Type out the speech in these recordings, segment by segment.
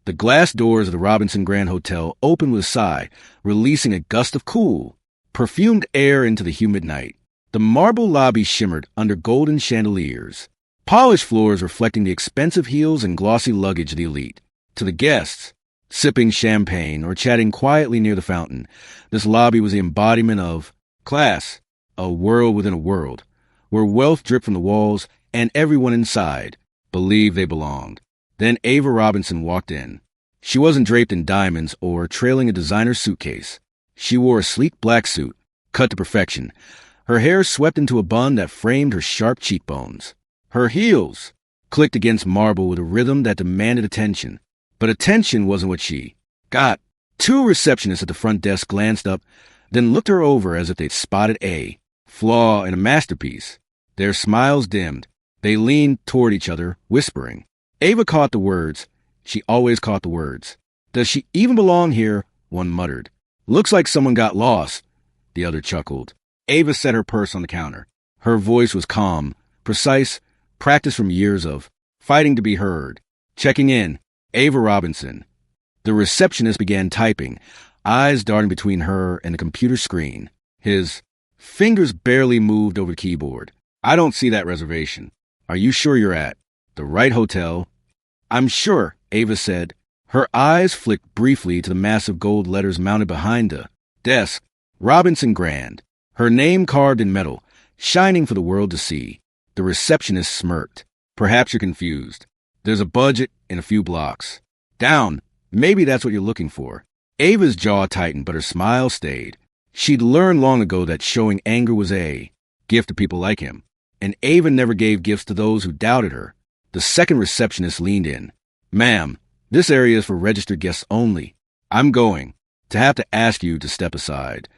The glass doors of the Robinson Grand Hotel opened with a sigh, releasing a gust of cool, perfumed air into the humid night. The marble lobby shimmered under golden chandeliers, polished floors reflecting the expensive heels and glossy luggage of the elite. To the guests, sipping champagne or chatting quietly near the fountain, this lobby was the embodiment of class, a world within a world, where wealth dripped from the walls and everyone inside believed they belonged. Then Ava Robinson walked in. She wasn't draped in diamonds or trailing a designer suitcase. She wore a sleek black suit, cut to perfection, her hair swept into a bun that framed her sharp cheekbones. Her heels clicked against marble with a rhythm that demanded attention. But attention wasn't what she got. Two receptionists at the front desk glanced up, then looked her over as if they'd spotted a flaw in a masterpiece. Their smiles dimmed. They leaned toward each other, whispering. Ava caught the words. She always caught the words. Does she even belong here? One muttered. Looks like someone got lost, the other chuckled. Ava set her purse on the counter. Her voice was calm, precise, practiced from years of fighting to be heard. Checking in, Ava Robinson. The receptionist began typing, eyes darting between her and the computer screen. His fingers barely moved over the keyboard. I don't see that reservation. Are you sure you're at the right hotel? I'm sure, Ava said. Her eyes flicked briefly to the massive gold letters mounted behind the desk. Robinson Grand. Her name carved in metal, shining for the world to see. The receptionist smirked. Perhaps you're confused. There's a budget in a few blocks. Down. Maybe that's what you're looking for. Ava's jaw tightened, but her smile stayed. She'd learned long ago that showing anger was a gift to people like him. And Ava never gave gifts to those who doubted her. The second receptionist leaned in. Ma'am, this area is for registered guests only. I'm going to have to ask you to step aside.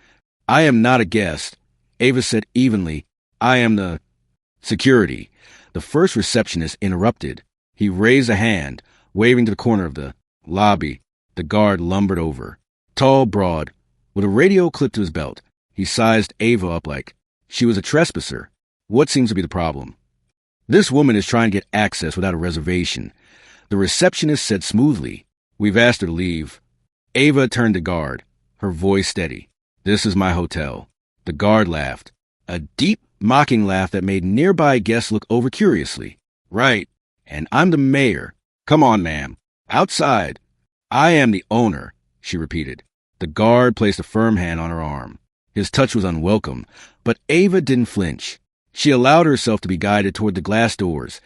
I am not a guest, Ava said evenly. I am the security. The first receptionist interrupted. He raised a hand, waving to the corner of the lobby. The guard lumbered over. Tall, broad, with a radio clipped to his belt. He sized Ava up like she was a trespasser. What seems to be the problem? This woman is trying to get access without a reservation. The receptionist said smoothly. We've asked her to leave. Ava turned to guard, her voice steady. This is my hotel. The guard laughed. A deep, mocking laugh that made nearby guests look over curiously. Right. And I'm the mayor. Come on, ma'am. Outside. I am the owner, she repeated. The guard placed a firm hand on her arm. His touch was unwelcome, but Ava didn't flinch. She allowed herself to be guided toward the glass doors,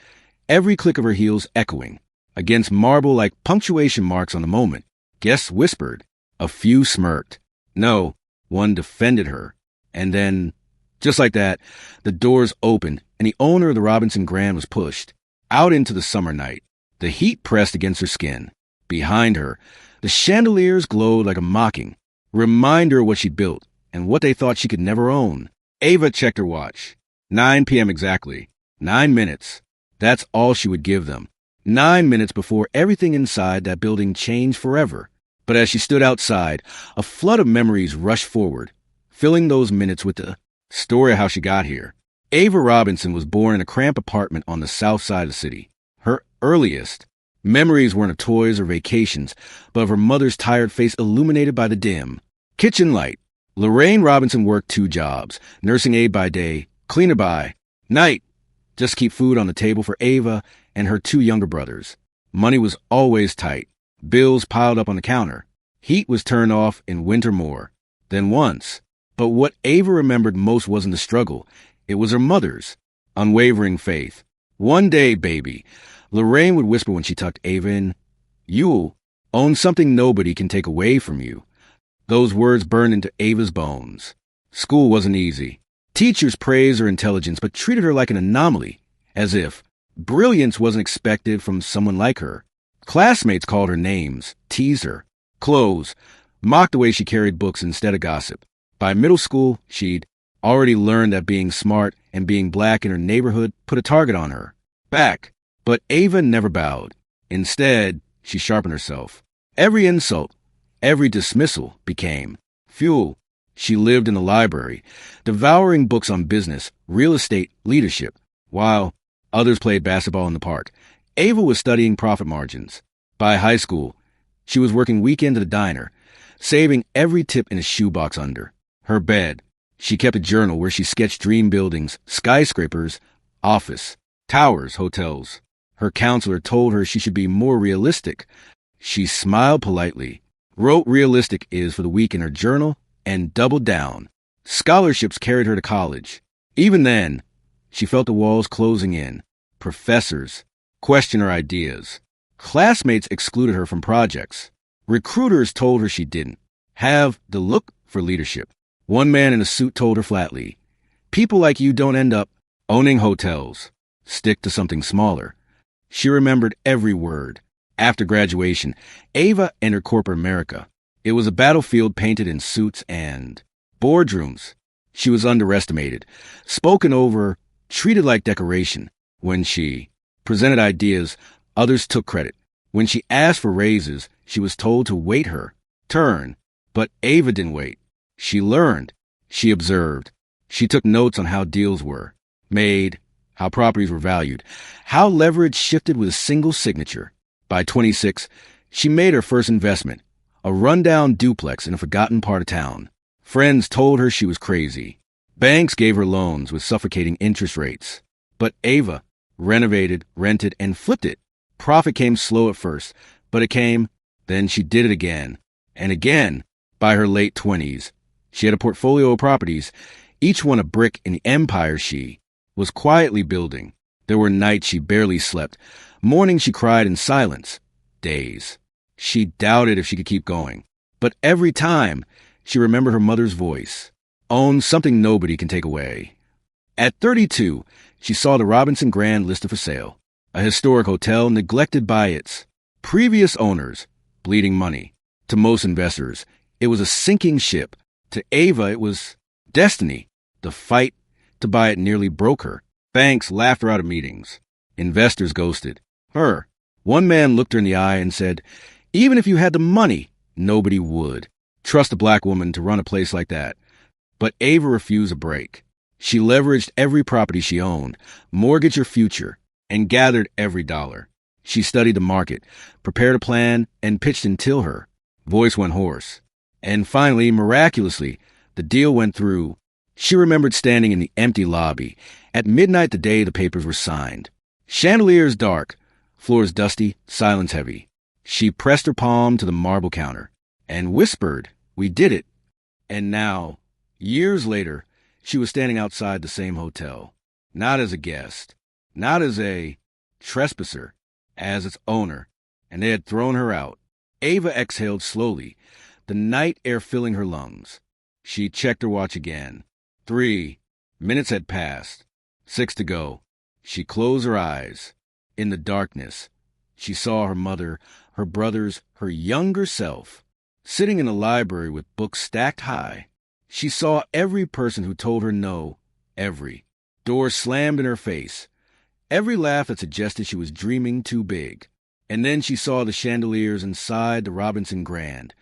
every click of her heels echoing. Against marble like punctuation marks on the moment, guests whispered. A few smirked. No, one defended her. And then, just like that, the doors opened and the owner of the Robinson Grand was pushed out into the summer night. The heat pressed against her skin. Behind her, the chandeliers glowed like a mocking reminder of what she built and what they thought she could never own. Ava checked her watch. 9 p.m. exactly. 9 minutes. That's all she would give them. 9 minutes before everything inside that building changed forever. But as she stood outside, a flood of memories rushed forward, filling those minutes with the story of how she got here. Ava Robinson was born in a cramped apartment on the south side of the city. Her earliest memories weren't of toys or vacations, but of her mother's tired face illuminated by the dim kitchen light. Lorraine Robinson worked 2 jobs, nursing aide by day, cleaner by night, just to keep food on the table for Ava and her 2 younger brothers. Money was always tight. Bills piled up on the counter. Heat was turned off in winter more than once. But what Ava remembered most wasn't the struggle. It was her mother's unwavering faith. One day, baby, Lorraine would whisper when she tucked Ava in, you'll own something nobody can take away from you. Those words burned into Ava's bones. School wasn't easy. Teachers praised her intelligence but treated her like an anomaly, as if brilliance wasn't expected from someone like her. Classmates called her names, teased her, clothes, mocked the way she carried books instead of gossip. By middle school, she'd already learned that being smart and being black in her neighborhood put a target on her back. But Ava never bowed. Instead, she sharpened herself. Every insult, every dismissal became fuel. She lived in the library, devouring books on business, real estate, leadership, while others played basketball in the park. Ava was studying profit margins. By high school, She was working weekend at a diner, saving every tip in a shoebox under. Her bed. She kept a journal where she sketched dream buildings, skyscrapers, office, towers, hotels. Her counselor told her she should be more realistic. She smiled politely, wrote realistic is for the week in her journal, and doubled down. Scholarships carried her to college. Even then, she felt the walls closing in. Professors questioned her ideas. Classmates excluded her from projects. Recruiters told her she didn't have the look for leadership. One man in a suit told her flatly, "People like you don't end up owning hotels. Stick to something smaller." She remembered every word. After graduation, Ava entered corporate America. It was a battlefield painted in suits and boardrooms. She was underestimated, spoken over, treated like decoration. When she presented ideas, others took credit. When she asked for raises, she was told to wait her turn. But Ava didn't wait. She learned. She observed. She took notes on how deals were made, how properties were valued, how leverage shifted with a single signature. By 26, she made her first investment, a rundown duplex in a forgotten part of town. Friends told her she was crazy. Banks gave her loans with suffocating interest rates. But Ava renovated, rented, and flipped it. Profit came slow at first, but it came. Then she did it again and again. By her late 20s, she had a portfolio of properties, each one a brick in the empire she was quietly building. There were nights she barely slept, mornings she cried in silence, days she doubted if she could keep going. But every time, she remembered her mother's voice, "Own something nobody can take away." At 32, she saw the Robinson Grand listed for sale, a historic hotel neglected by its previous owners, bleeding money. To most investors, it was a sinking ship. To Ava, it was destiny. The fight to buy it nearly broke her. Banks laughed her out of meetings. Investors ghosted her. One man looked her in the eye and said, "Even if you had the money, nobody would trust a black woman to run a place like that." But Ava refused a break. She leveraged every property she owned, mortgaged her future, and gathered every dollar. She studied the market, prepared a plan, and pitched until her voice went hoarse. And finally, miraculously, the deal went through. She remembered standing in the empty lobby at midnight the day the papers were signed. Chandeliers dark, floors dusty, silence heavy. She pressed her palm to the marble counter and whispered, "We did it." And now, years later, she was standing outside the same hotel, not as a guest, not as a trespasser, as its owner, and they had thrown her out. Ava exhaled slowly, the night air filling her lungs. She checked her watch again. 3 minutes had passed. 6 to go. She closed her eyes. In the darkness, she saw her mother, her brothers, her younger self, sitting in a library with books stacked high. She saw every person who told her no, every door slammed in her face, every laugh that suggested she was dreaming too big. And then she saw the chandeliers inside the Robinson Grand,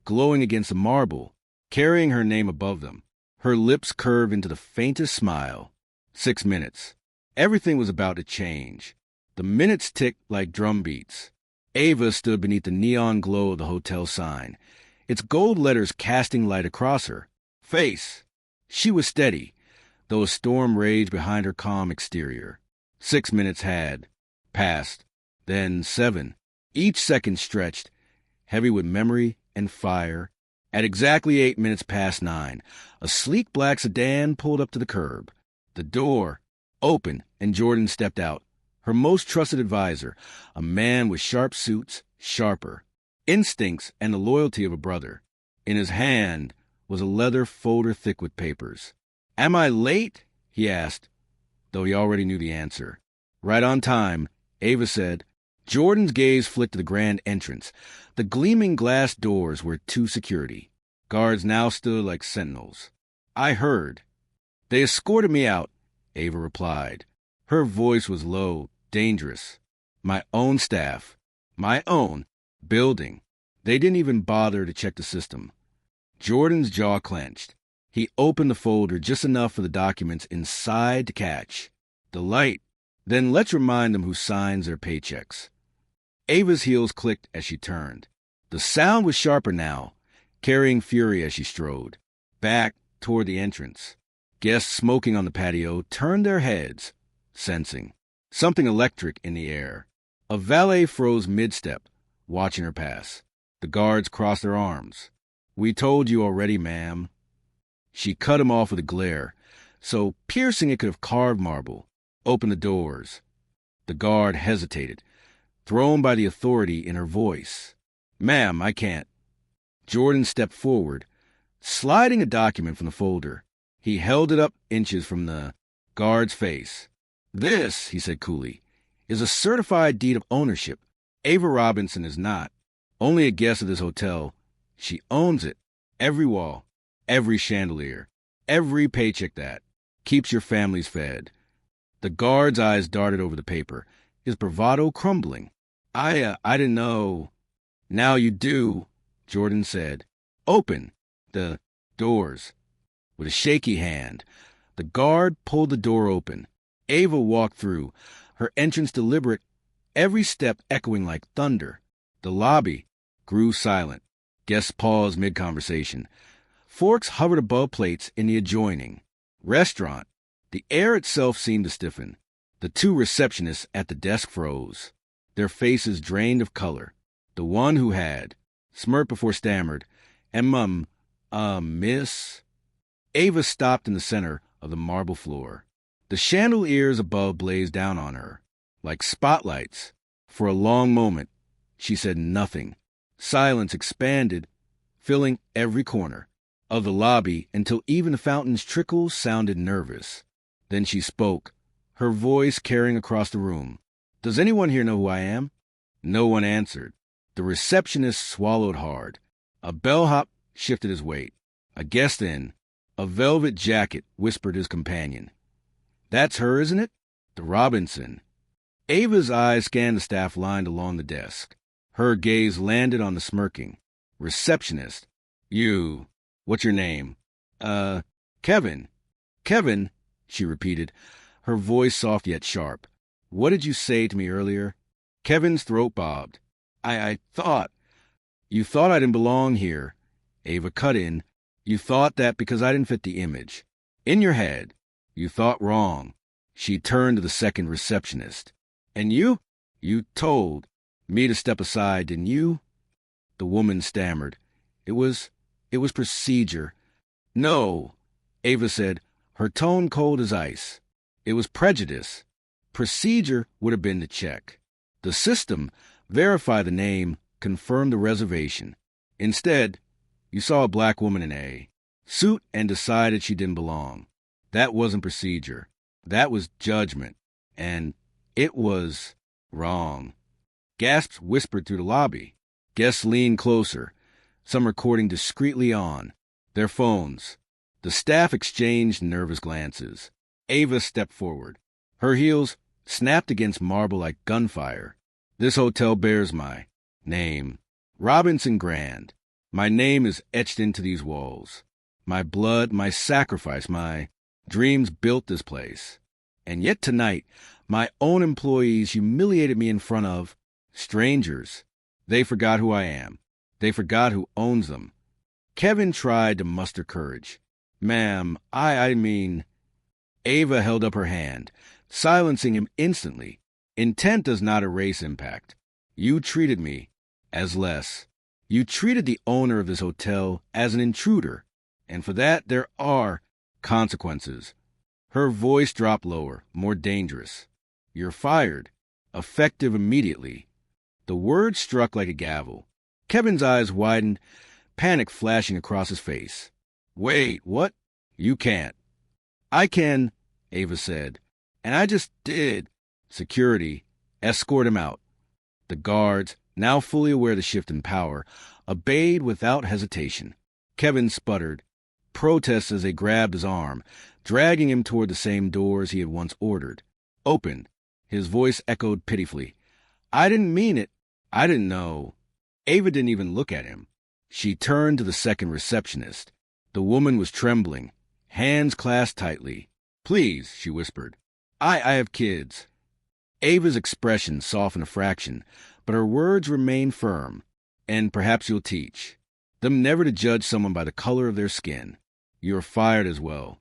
glowing against the marble, carrying her name above them. Her lips curved into the faintest smile. 6 minutes. Everything was about to change. The minutes ticked like drum beats. Ava stood beneath the neon glow of the hotel sign, its gold letters casting light across her face. She was steady, though a storm raged behind her calm exterior. 6 minutes had passed, then 7. Each second stretched, heavy with memory and fire. At exactly 8 minutes past 9, a sleek black sedan pulled up to the curb. The door opened, and Jordan stepped out, her most trusted advisor, a man with sharp suits, sharper instincts, and the loyalty of a brother. In his hand was a leather folder thick with papers. "Am I late?" he asked, though he already knew the answer. "Right on time," Ava said. Jordan's gaze flicked to the grand entrance. The gleaming glass doors were to security. Guards now stood like sentinels. "I heard." "They escorted me out," Ava replied. Her voice was low, dangerous. "My own staff. My own building. They didn't even bother to check the system." Jordan's jaw clenched. He opened the folder just enough for the documents inside to catch the light. "Then let's remind them who signs their paychecks." Ava's heels clicked as she turned. The sound was sharper now, carrying fury as she strode back toward the entrance. Guests smoking on the patio turned their heads, sensing something electric in the air. A valet froze mid-step, watching her pass. The guards crossed their arms. "We told you already, ma'am." She cut him off with a glare, so piercing it could have carved marble. "Open the doors." The guard hesitated, thrown by the authority in her voice. "Ma'am, I can't." Jordan stepped forward, sliding a document from the folder. He held it up inches from the guard's face. "This," he said coolly, "is a certified deed of ownership. Ava Robinson is not. Only a guest of this hotel. She owns it. Every wall, every chandelier, every paycheck that keeps your families fed." The guard's eyes darted over the paper, his bravado crumbling. I didn't know." "Now you do," Jordan said. "Open the doors." With a shaky hand, the guard pulled the door open. Ava walked through, her entrance deliberate, every step echoing like thunder. The lobby grew silent. Guests paused mid-conversation. Forks hovered above plates in the adjoining restaurant. The air itself seemed to stiffen. The two receptionists at the desk froze, their faces drained of color. The one who had smirked before stammered, "And miss?" Ava stopped in the center of the marble floor. The chandeliers above blazed down on her, like spotlights. For a long moment, she said nothing. Silence expanded, filling every corner of the lobby until even the fountain's trickles sounded nervous. Then she spoke, her voice carrying across the room. "Does anyone here know who I am?" No one answered. The receptionist swallowed hard. A bellhop shifted his weight. A guest in a velvet jacket whispered his companion. "That's her, isn't it? The Robinson." Ava's eyes scanned the staff lined along the desk. Her gaze landed on the smirking receptionist. What's your name?" Kevin." "Kevin," she repeated, her voice soft yet sharp. "What did you say to me earlier?" Kevin's throat bobbed. I thought." "You thought I didn't belong here." Ava cut in. "You thought that because I didn't fit the image. In your head. You thought wrong." She turned to the second receptionist. "And you? You told me to step aside, didn't you?" The woman stammered. It was procedure." "No," Ava said, her tone cold as ice. "It was prejudice. Procedure would have been to check the system, verify the name, confirm the reservation. Instead, you saw a black woman in a suit and decided she didn't belong. That wasn't procedure. That was judgment. And it was wrong." Gasps whispered through the lobby. Guests leaned closer, some recording discreetly on their phones. The staff exchanged nervous glances. Ava stepped forward. Her heels snapped against marble like gunfire. "This hotel bears my name. Robinson Grand. My name is etched into these walls. My blood, my sacrifice, my dreams built this place. And yet tonight, my own employees humiliated me in front of strangers. They forgot who I am. They forgot who owns them." Kevin tried to muster courage. "Ma'am, I mean..." Ava held up her hand, silencing him instantly. "Intent does not erase impact. You treated me as less. You treated the owner of this hotel as an intruder, and for that there are consequences." Her voice dropped lower, more dangerous. "You're fired. Effective immediately." The word struck like a gavel. Kevin's eyes widened, panic flashing across his face. "Wait, what? You can't." "I can," Ava said. "And I just did." Security escorted him out. The guards, now fully aware of the shift in power, obeyed without hesitation. Kevin sputtered, protests as they grabbed his arm, dragging him toward the same doors he had once ordered. "Open." His voice echoed pitifully. "I didn't mean it. I didn't know." Ava didn't even look at him. She turned to the second receptionist. The woman was trembling, hands clasped tightly. "Please," she whispered. I have kids." Ava's expression softened a fraction, but her words remained firm. And perhaps you'll teach them never to judge someone by the color of their skin. You're fired as well."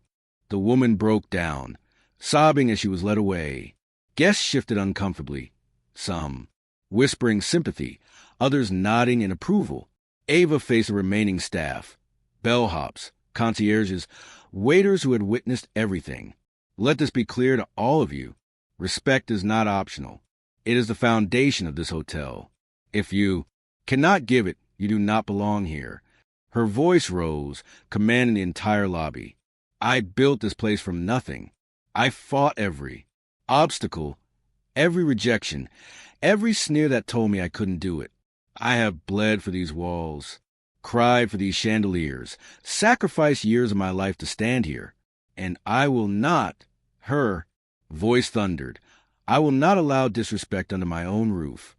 The woman broke down, sobbing as she was led away. Guests shifted uncomfortably, some whispering sympathy, others nodding in approval. Ava faced the remaining staff, bellhops, concierges, waiters who had witnessed everything. "Let this be clear to all of you. Respect is not optional. It is the foundation of this hotel. If you cannot give it, you do not belong here." Her voice rose, commanding the entire lobby. "I built this place from nothing. I fought every obstacle, every rejection, every sneer that told me I couldn't do it. I have bled for these walls, cried for these chandeliers, sacrificed years of my life to stand here. And I will not," her voice thundered, "I will not allow disrespect under my own roof."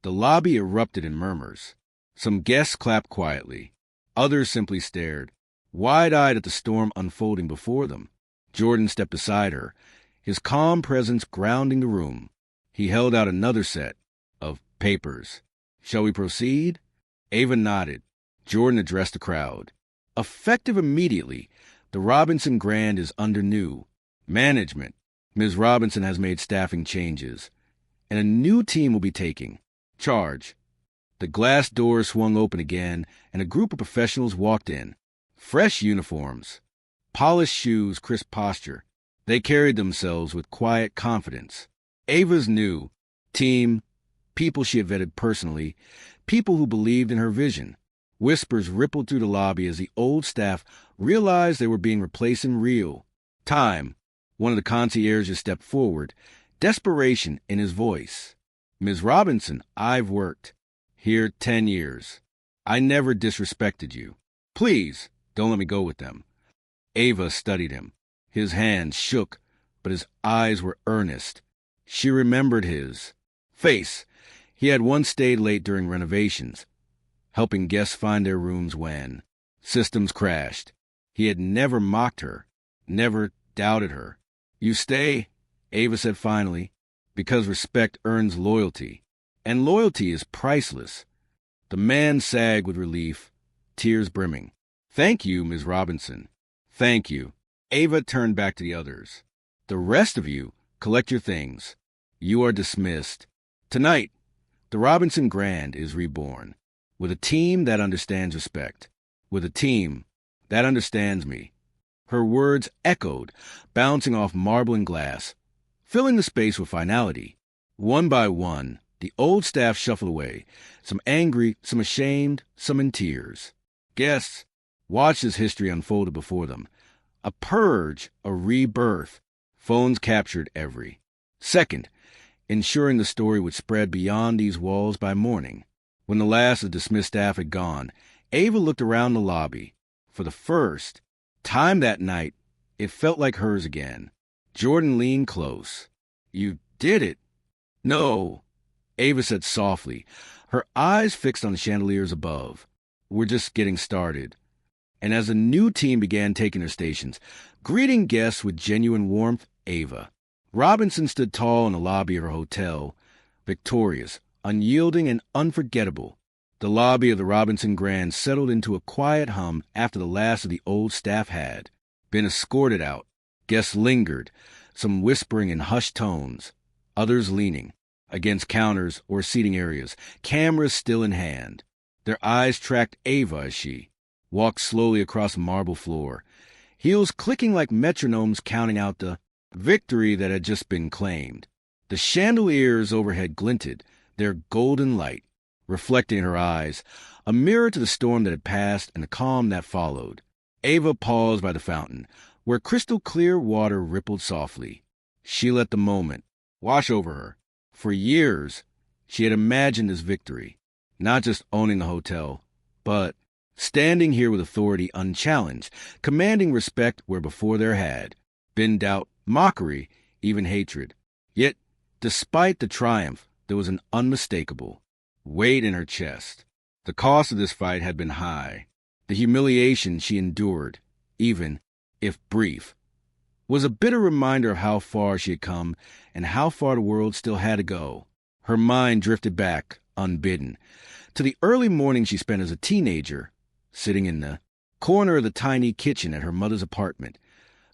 The lobby erupted in murmurs. Some guests clapped quietly. Others simply stared, wide-eyed at the storm unfolding before them. Jordan stepped beside her, his calm presence grounding the room. He held out another set of papers. "Shall we proceed?" Ava nodded. Jordan addressed the crowd. "Effective immediately, the Robinson Grand is under new management. Ms. Robinson has made staffing changes, and a new team will be taking charge." The glass doors swung open again, and a group of professionals walked in. Fresh uniforms, polished shoes, crisp posture. They carried themselves with quiet confidence. Ava's new team, people she had vetted personally, people who believed in her vision. Whispers rippled through the lobby as the old staff realized they were being replaced in real time. One of the concierges stepped forward, desperation in his voice. "Ms. Robinson, I've worked here 10 years. I never disrespected you. Please, don't let me go with them." Ava studied him. His hands shook, but his eyes were earnest. She remembered his face. He had once stayed late during renovations, helping guests find their rooms when systems crashed. He had never mocked her, never doubted her. "You stay," Ava said finally, "because respect earns loyalty. And loyalty is priceless." The man sagged with relief, tears brimming. "Thank you, Ms. Robinson. Thank you." Ava turned back to the others. "The rest of you, collect your things. You are dismissed. Tonight, the Robinson Grand is reborn, with a team that understands respect, with a team that understands me." Her words echoed, bouncing off marble and glass, filling the space with finality. One by one, the old staff shuffled away, some angry, some ashamed, some in tears. Guests watched as history unfolded before them. A purge, a rebirth. Phones captured every second, ensuring the story would spread beyond these walls by morning. When the last of the dismissed staff had gone, Ava looked around the lobby. For the first time that night, it felt like hers again. Jordan leaned close. "You did it." "No," Ava said softly, her eyes fixed on the chandeliers above. "We're just getting started." And as the new team began taking their stations, greeting guests with genuine warmth, Ava Robinson stood tall in the lobby of her hotel, victorious, unyielding, and unforgettable. The lobby of the Robinson Grand settled into a quiet hum after the last of the old staff had been escorted out. Guests lingered, some whispering in hushed tones, others leaning against counters or seating areas, cameras still in hand. Their eyes tracked Ava as she walked slowly across the marble floor, heels clicking like metronomes counting out the victory that had just been claimed. The chandeliers overhead glinted, their golden light reflecting in her eyes, a mirror to the storm that had passed and the calm that followed. Ava paused by the fountain, where crystal-clear water rippled softly. She let the moment wash over her. For years, she had imagined this victory, not just owning the hotel, but standing here with authority unchallenged, commanding respect where before there had been doubt, mockery, even hatred. Yet, despite the triumph, there was an unmistakable weight in her chest. The cost of this fight had been high. The humiliation she endured, even if brief, was a bitter reminder of how far she had come and how far the world still had to go. Her mind drifted back, unbidden, to the early morning she spent as a teenager, sitting in the corner of the tiny kitchen at her mother's apartment,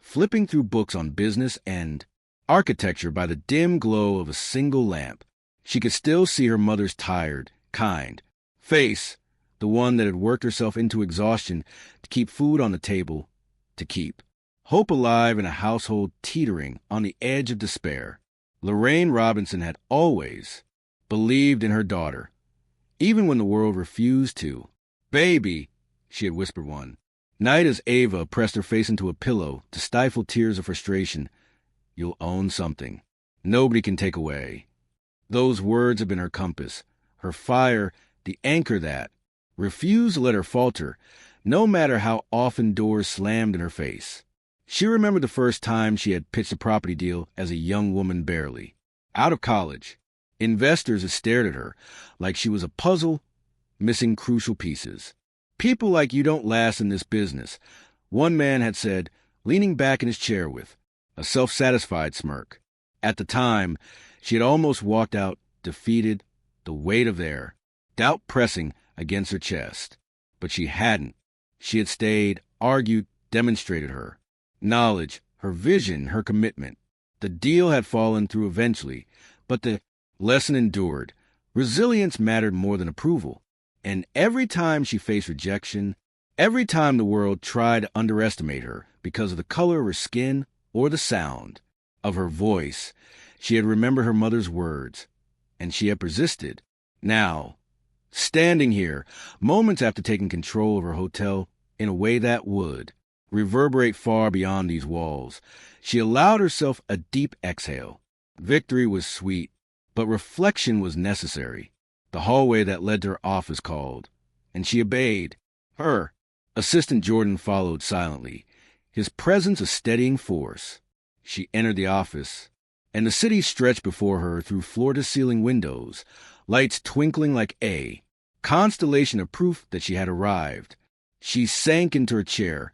flipping through books on business and architecture by the dim glow of a single lamp. She could still see her mother's tired, kind face, the one that had worked herself into exhaustion to keep food on the table, to keep hope alive in a household teetering on the edge of despair. Lorraine Robinson had always believed in her daughter, even when the world refused to. "Baby," she had whispered one night as Ava pressed her face into a pillow to stifle tears of frustration, "you'll own something nobody can take away." Those words had been her compass, her fire, the anchor that refused to let her falter, no matter how often doors slammed in her face. She remembered the first time she had pitched a property deal as a young woman barely out of college. Investors had stared at her like she was a puzzle missing crucial pieces. "People like you don't last in this business," one man had said, leaning back in his chair with a self-satisfied smirk. At the time, she had almost walked out defeated, the weight of their doubt pressing against her chest. But she hadn't. She had stayed, argued, demonstrated her knowledge, her vision, her commitment. The deal had fallen through eventually, but the lesson endured. Resilience mattered more than approval. And every time she faced rejection, every time the world tried to underestimate her because of the color of her skin or the sound of her voice, she had remembered her mother's words, and she had persisted. Now, standing here, moments after taking control of her hotel in a way that would reverberate far beyond these walls, she allowed herself a deep exhale. Victory was sweet, but reflection was necessary. The hallway that led to her office called, and she obeyed. Her assistant Jordan followed silently, his presence a steadying force. She entered the office, and the city stretched before her through floor-to-ceiling windows, lights twinkling like a constellation of proof that she had arrived. She sank into her chair,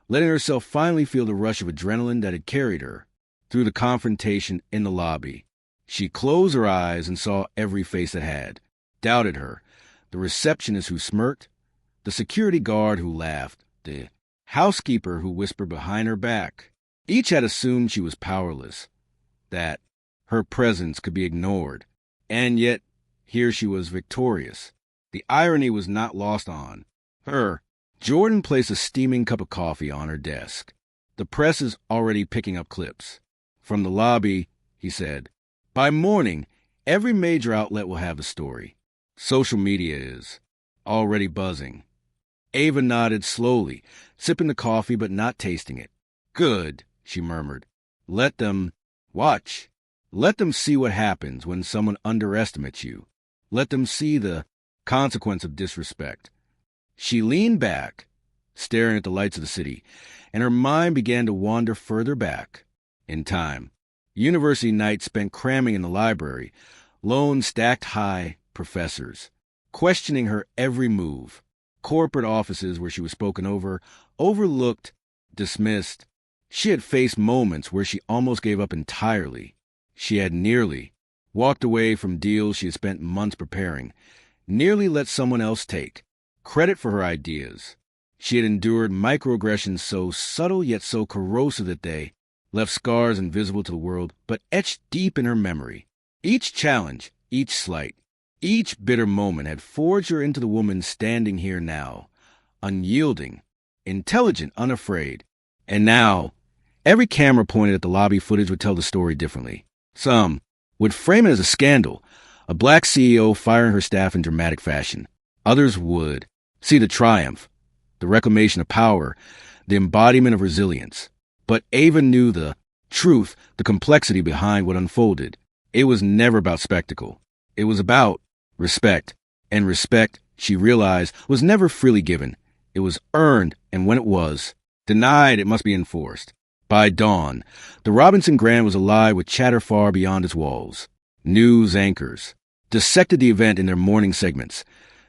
letting herself finally feel the rush of adrenaline that had carried her through the confrontation in the lobby. She closed her eyes and saw every face that had doubted her, the receptionist who smirked, the security guard who laughed, the housekeeper who whispered behind her back. Each had assumed she was powerless, that her presence could be ignored, and yet here she was victorious. The irony was not lost on her. Jordan placed a steaming cup of coffee on her desk. "The press is already picking up clips from the lobby," he said. "By morning, every major outlet will have the story. Social media is already buzzing." Ava nodded slowly, sipping the coffee but not tasting it. "Good," she murmured. "Let them watch. Let them see what happens when someone underestimates you. Let them see the consequence of disrespect." She leaned back, staring at the lights of the city, and her mind began to wander further back in time. University nights spent cramming in the library, lone stacked high professors, questioning her every move. Corporate offices where she was spoken over, overlooked, dismissed. She had faced moments where she almost gave up entirely. She had nearly walked away from deals she had spent months preparing, nearly let someone else take credit for her ideas. She had endured microaggressions so subtle yet so corrosive that they left scars invisible to the world, but etched deep in her memory. Each challenge, each slight, each bitter moment had forged her into the woman standing here now, unyielding, intelligent, unafraid. And now, every camera pointed at the lobby footage would tell the story differently. Some would frame it as a scandal, a black CEO firing her staff in dramatic fashion. Others would see the triumph, the reclamation of power, the embodiment of resilience. But Ava knew the truth, the complexity behind what unfolded. It was never about spectacle. It was about respect. And respect, she realized, was never freely given. It was earned, and when it was denied, it must be enforced. By dawn, the Robinson Grand was alive with chatter far beyond its walls. News anchors dissected the event in their morning segments.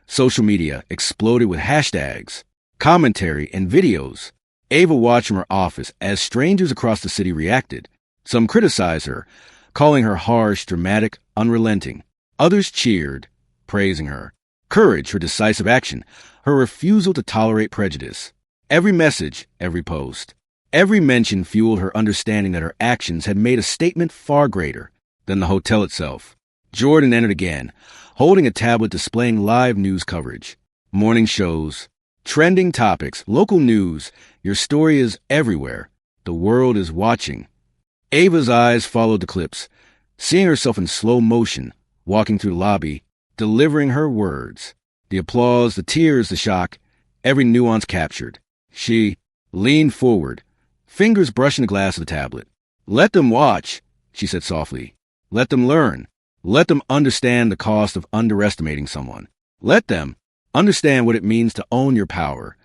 Social media exploded with hashtags, commentary, and videos. Ava watched from her office as strangers across the city reacted. Some criticized her, calling her harsh, dramatic, unrelenting. Others cheered, praising her. courage, her decisive action, her refusal to tolerate prejudice. Every message, every post, every mention fueled her understanding that her actions had made a statement far greater than the hotel itself. Jordan entered again, holding a tablet displaying live news coverage, morning shows, trending topics, local news. Your story is everywhere. The world is watching. Ava's eyes followed the clips, seeing herself in slow motion, walking through the lobby, delivering her words. The applause, the tears, the shock, every nuance captured. She leaned forward, fingers brushing the glass of the tablet. "Let them watch," she said softly. "Let them learn. Let them understand the cost of underestimating someone. Let them understand what it means to own your power."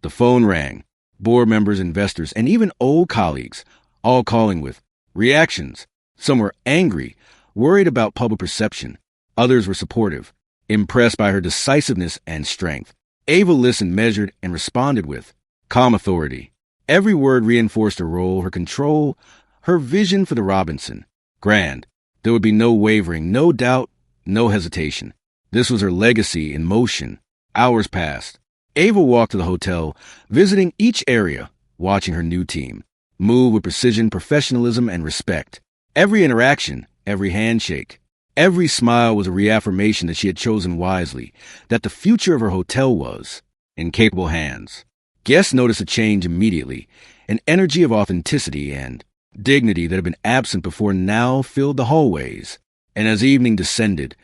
The phone rang. Board members, investors, and even old colleagues, all calling with reactions. Some were angry, worried about public perception. Others were supportive, impressed by her decisiveness and strength. Ava listened, measured, and responded with calm authority. Every word reinforced her role, her control, her vision for the Robinson. Grand. There would be no wavering, no doubt, no hesitation. This was her legacy in motion. Hours passed. Ava walked to the hotel, visiting each area, watching her new team move with precision, professionalism, and respect. Every interaction, every handshake, every smile was a reaffirmation that she had chosen wisely, that the future of her hotel was in capable hands. Guests noticed a change immediately, an energy of authenticity and dignity that had been absent before now filled the hallways. And as evening descended,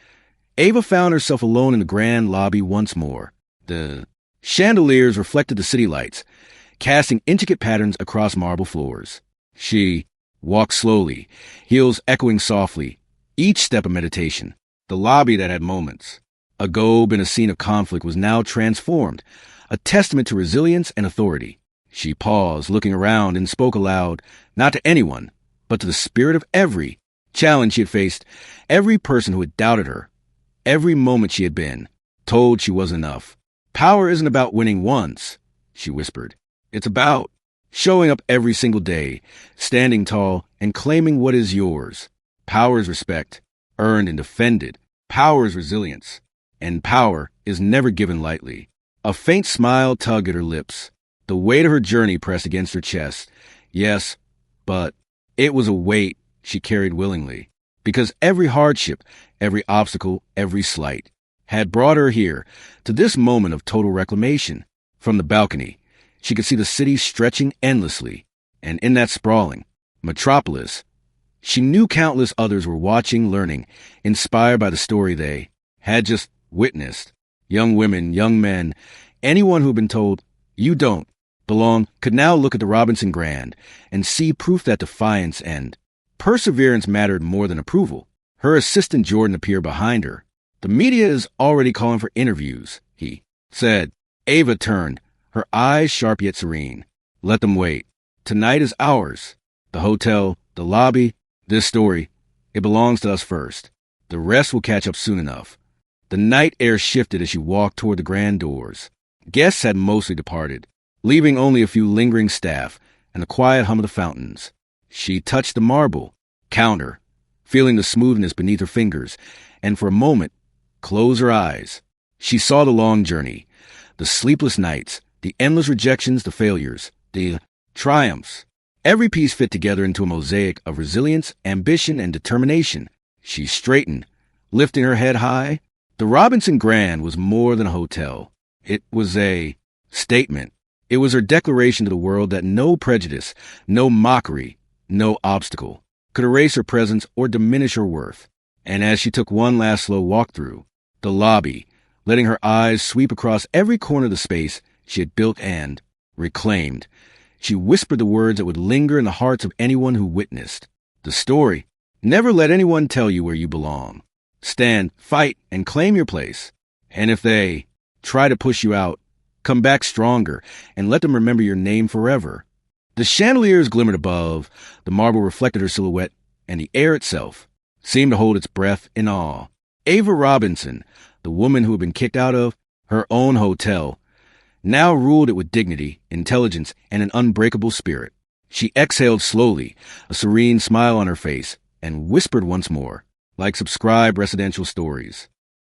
Ava found herself alone in the grand lobby once more. The chandeliers reflected the city lights, casting intricate patterns across marble floors. She walked slowly, heels echoing softly, each step a meditation. The lobby that had moments ago been a scene of conflict was now transformed, a testament to resilience and authority. She paused, looking around, and spoke aloud, not to anyone, but to the spirit of every challenge she had faced, every person who had doubted her, every moment she had been told she wasn't enough. "Power isn't about winning once," she whispered. "It's about showing up every single day, standing tall, and claiming what is yours. Power is respect, earned and defended. Power is resilience, and power is never given lightly." A faint smile tugged at her lips. The weight of her journey pressed against her chest. Yes, but it was a weight she carried willingly, because every hardship, every obstacle, every slight had brought her here, to this moment of total reclamation. From the balcony, she could see the city stretching endlessly, and in that sprawling metropolis, she knew countless others were watching, learning, inspired by the story they had just witnessed. Young women, young men, anyone who had been told, "You don't belong," could now look at the Robinson Grand and see proof that defiance and perseverance mattered more than approval. Her assistant Jordan appeared behind her. "The media is already calling for interviews," he said. Ava turned, her eyes sharp yet serene. "Let them wait. Tonight is ours. The hotel, the lobby, this story, it belongs to us first. The rest will catch up soon enough." The night air shifted as she walked toward the grand doors. Guests had mostly departed, leaving only a few lingering staff and the quiet hum of the fountains. She touched the marble counter, feeling the smoothness beneath her fingers, and for a moment closed her eyes. She saw the long journey, the sleepless nights, the endless rejections, the failures, the triumphs. Every piece fit together into a mosaic of resilience, ambition, and determination. She straightened, lifting her head high. The Robinson Grand was more than a hotel. It was a statement. It was her declaration to the world that no prejudice, no mockery, no obstacle could erase her presence or diminish her worth. And as she took one last slow walk through the lobby, letting her eyes sweep across every corner of the space she had built and reclaimed, she whispered the words that would linger in the hearts of anyone who witnessed the story. Never let anyone tell you where you belong. Stand, fight, and claim your place. And if they try to push you out, come back stronger and let them remember your name forever. The chandeliers glimmered above, the marble reflected her silhouette, and the air itself seemed to hold its breath in awe. Ava Robinson, the woman who had been kicked out of her own hotel, now ruled it with dignity, intelligence, and an unbreakable spirit. She exhaled slowly, a serene smile on her face, and whispered once more, like subscribed residential stories.